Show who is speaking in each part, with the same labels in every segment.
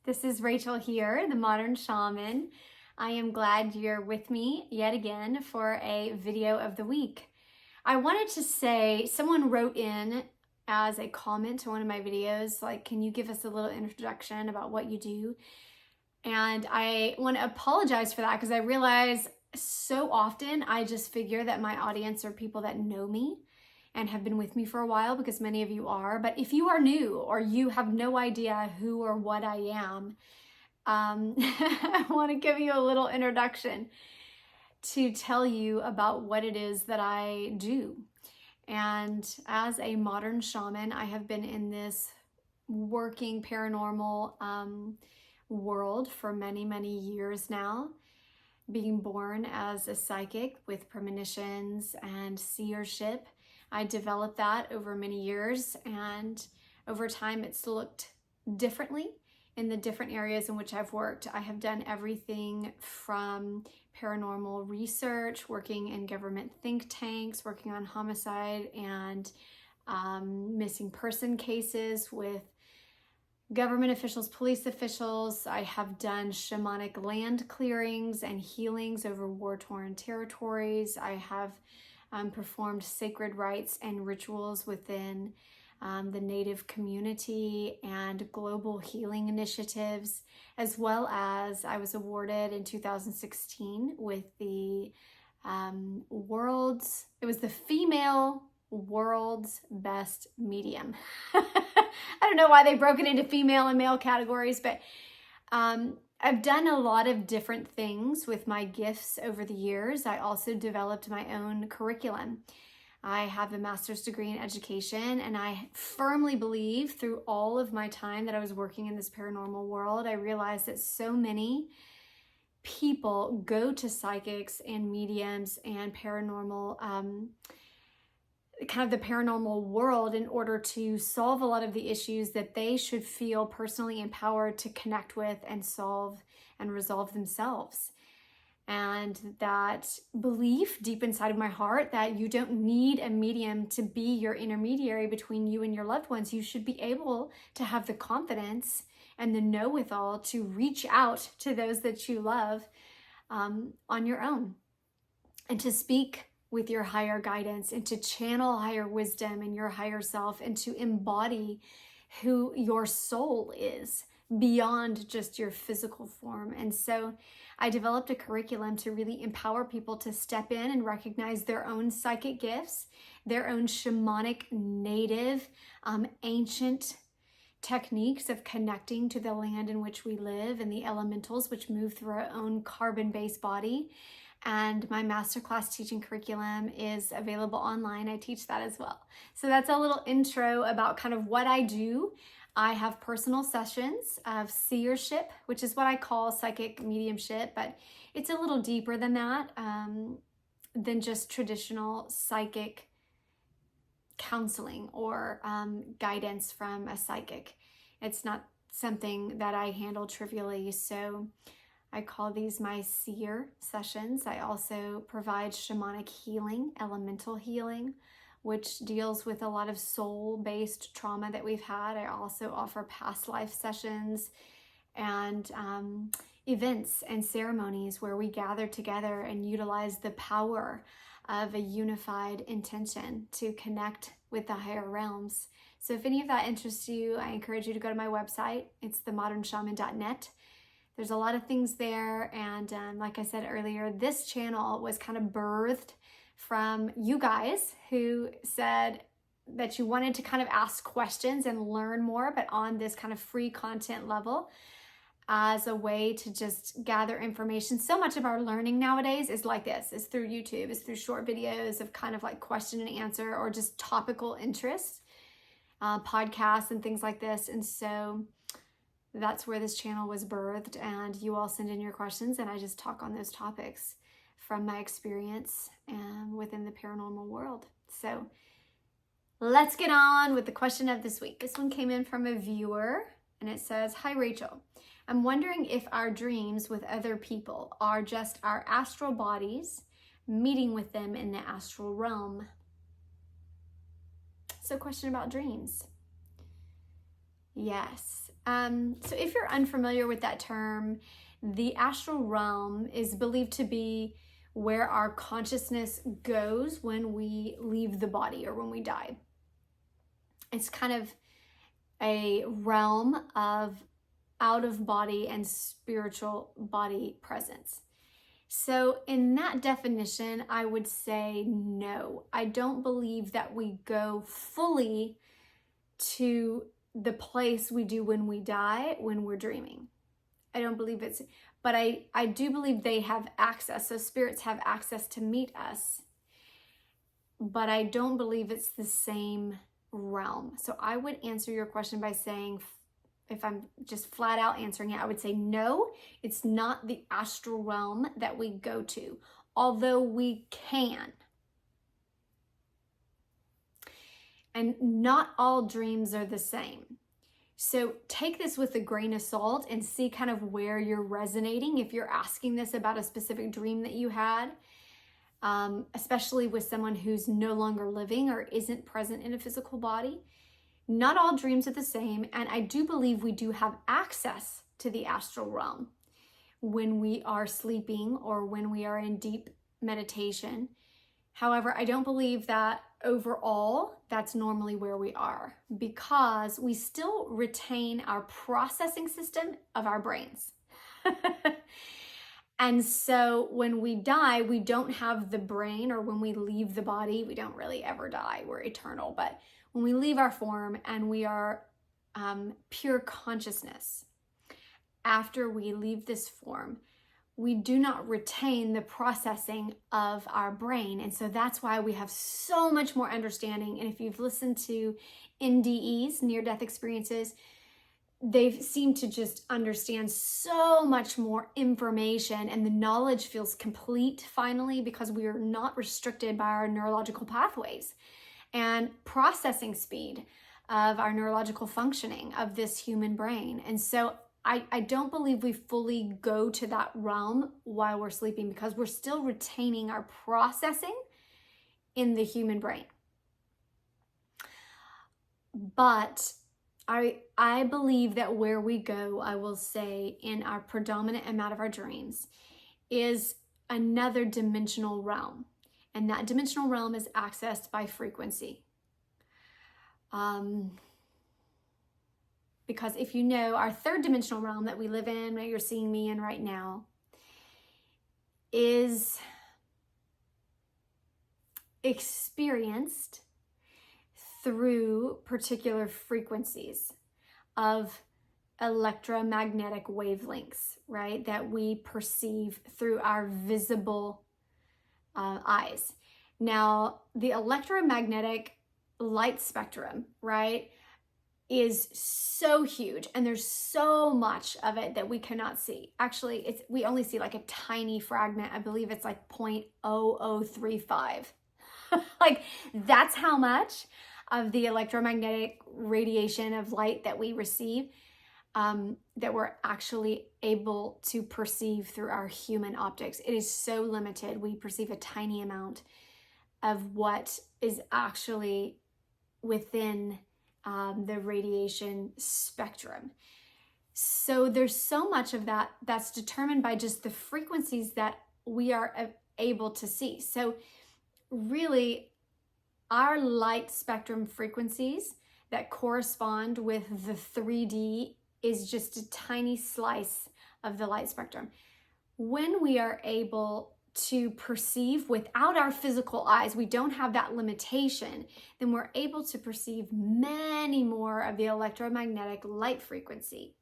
Speaker 1: This is Rachel here, the Modern Shaman. I am glad you're with me yet again for a video of the week. I wanted to say, someone wrote in as a comment to one of my videos, like, can you give us a little introduction about what you do? And I want to apologize for that because I realize so often I just figure that my audience are people that know me and have been with me for a while, because many of you are. But if you are new or you have no idea who or what I am, I want to give you a little introduction to tell you about what it is that I do. And as a modern shaman, I have been in this working paranormal world for many, many years now, being born as a psychic with premonitions and seership. I developed that over many years, and over time it's looked differently in the different areas in which I've worked. I have done everything from paranormal research, working in government think tanks, working on homicide and missing person cases with government officials, police officials. I have done shamanic land clearings and healings over war-torn territories. I have performed sacred rites and rituals within the Native community and global healing initiatives, as well as I was awarded in 2016 with the female world's best medium. I don't know why they broke it into female and male categories, but I've done a lot of different things with my gifts over the years. I also developed my own curriculum. I have a master's degree in education, and I firmly believe through all of my time that I was working in this paranormal world, I realized that so many people go to psychics and mediums and paranormal kind of the paranormal world in order to solve a lot of the issues that they should feel personally empowered to connect with and solve and resolve themselves. And that belief deep inside of my heart that you don't need a medium to be your intermediary between you and your loved ones. You should be able to have the confidence and the know-with-all to reach out to those that you love on your own, and to speak with your higher guidance, and to channel higher wisdom in your higher self, and to embody who your soul is beyond just your physical form. And so I developed a curriculum to really empower people to step in and recognize their own psychic gifts, their own shamanic, native, ancient techniques of connecting to the land in which we live and the elementals which move through our own carbon-based body. And my masterclass teaching curriculum is available online. I teach that as well. So that's a little intro about kind of what I do. I have personal sessions of seership, which is what I call psychic mediumship, but it's a little deeper than that, than just traditional psychic counseling or guidance from a psychic. It's not something that I handle trivially. So I call these my seer sessions. I also provide shamanic healing, elemental healing, which deals with a lot of soul-based trauma that we've had. I also offer past life sessions and events and ceremonies where we gather together and utilize the power of a unified intention to connect with the higher realms. So if any of that interests you, I encourage you to go to my website. It's themodernshaman.net. There's a lot of things there, and like I said earlier, this channel was kind of birthed from you guys who said that you wanted to kind of ask questions and learn more, but on this kind of free content level as a way to just gather information. So much of our learning nowadays is like this. It's through YouTube, it's through short videos of kind of like question and answer or just topical interest, podcasts and things like this. And so that's where this channel was birthed, and you all send in your questions and I just talk on those topics from my experience within the paranormal world. So let's get on with the question of this week. This one came in from a viewer, and it says, "Hi Rachel, I'm wondering if our dreams with other people are just our astral bodies meeting with them in the astral realm." So question about dreams. Yes. So if you're unfamiliar with that term, the astral realm is believed to be where our consciousness goes when we leave the body or when we die. It's kind of a realm of out of body and spiritual body presence. So in that definition, I would say no. I don't believe that we go fully to the place we do when we die, when we're dreaming. I don't believe it's, but I do believe they have access. So spirits have access to meet us, but I don't believe it's the same realm. So I would answer your question by saying, if I'm just flat out answering it, I would say no, it's not the astral realm that we go to, although we can. And not all dreams are the same. So take this with a grain of salt and see kind of where you're resonating. If you're asking this about a specific dream that you had, especially with someone who's no longer living or isn't present in a physical body, not all dreams are the same. And I do believe we do have access to the astral realm when we are sleeping or when we are in deep meditation. However, I don't believe that overall that's normally where we are, because we still retain our processing system of our brains. And so when we die, we don't have the brain, or when we leave the body, we don't really ever die, we're eternal. But when we leave our form and we are pure consciousness, after we leave this form, we do not retain the processing of our brain. And so that's why we have so much more understanding. And if you've listened to NDEs, near-death experiences, they've seemed to just understand so much more information, and the knowledge feels complete finally, because we are not restricted by our neurological pathways and processing speed of our neurological functioning of this human brain. And so I don't believe we fully go to that realm while we're sleeping, because we're still retaining our processing in the human brain. But I believe that where we go, I will say, in our predominant amount of our dreams, is another dimensional realm. And that dimensional realm is accessed by frequency. Because if you know, our third dimensional realm that we live in, that you're seeing me in right now, is experienced through particular frequencies of electromagnetic wavelengths, right? That we perceive through our visible eyes. Now, the electromagnetic light spectrum, right, is so huge, and there's so much of it that we cannot see. Actually, we only see like a tiny fragment. I believe it's like 0.0035. Like, that's how much of the electromagnetic radiation of light that we receive that we're actually able to perceive through our human optics. It is so limited. We perceive a tiny amount of what is actually within the radiation spectrum. So there's so much of that that's determined by just the frequencies that we are able to see. So really, our light spectrum frequencies that correspond with the 3D is just a tiny slice of the light spectrum. When we are able to perceive without our physical eyes, we don't have that limitation, then we're able to perceive many more of the electromagnetic light frequency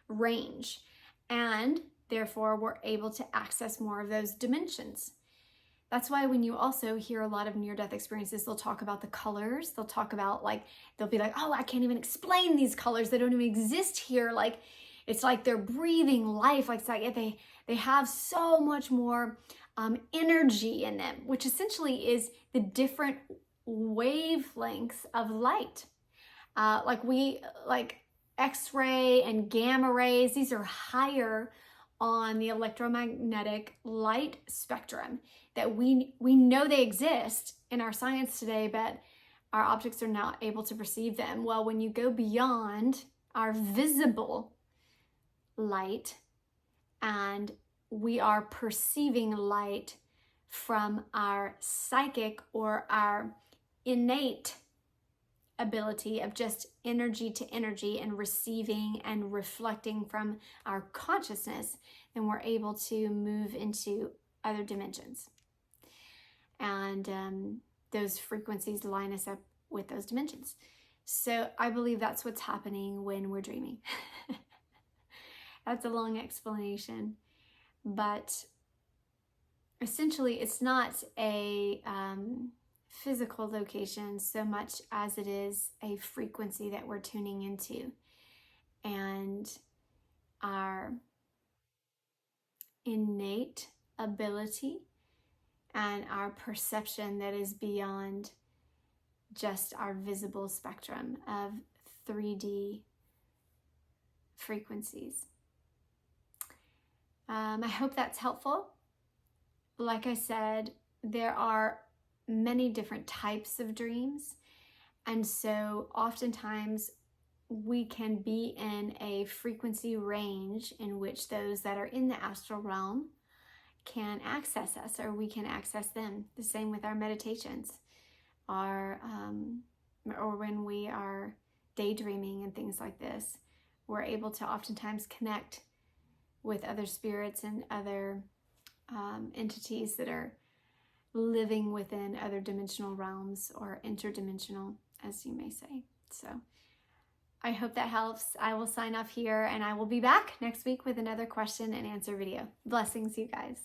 Speaker 1: range, and therefore we're able to access more of those dimensions. That's why when you also hear a lot of near-death experiences, they'll talk about the colors. They'll talk about, like, they'll be like, oh, I can't even explain these colors. They don't even exist here. Like, it's like they're breathing life. Like, it's like they have so much more energy in them, which essentially is the different wavelengths of light. Like X-ray and gamma rays, these are higher on the electromagnetic light spectrum that we know they exist in our science today, but our optics are not able to perceive them. Well, when you go beyond our visible light, and we are perceiving light from our psychic or our innate ability of just energy to energy and receiving and reflecting from our consciousness, then we're able to move into other dimensions. And those frequencies line us up with those dimensions. So I believe that's what's happening when we're dreaming. That's a long explanation, but essentially it's not a physical location so much as it is a frequency that we're tuning into, and our innate ability and our perception that is beyond just our visible spectrum of 3D frequencies. I hope that's helpful. Like I said, there are many different types of dreams, and so oftentimes we can be in a frequency range in which those that are in the astral realm can access us, or we can access them. The same with our meditations, or when we are daydreaming and things like this, we're able to oftentimes connect with other spirits and other entities that are living within other dimensional realms, or interdimensional, as you may say. So I hope that helps. I will sign off here, and I will be back next week with another question and answer video. Blessings, you guys.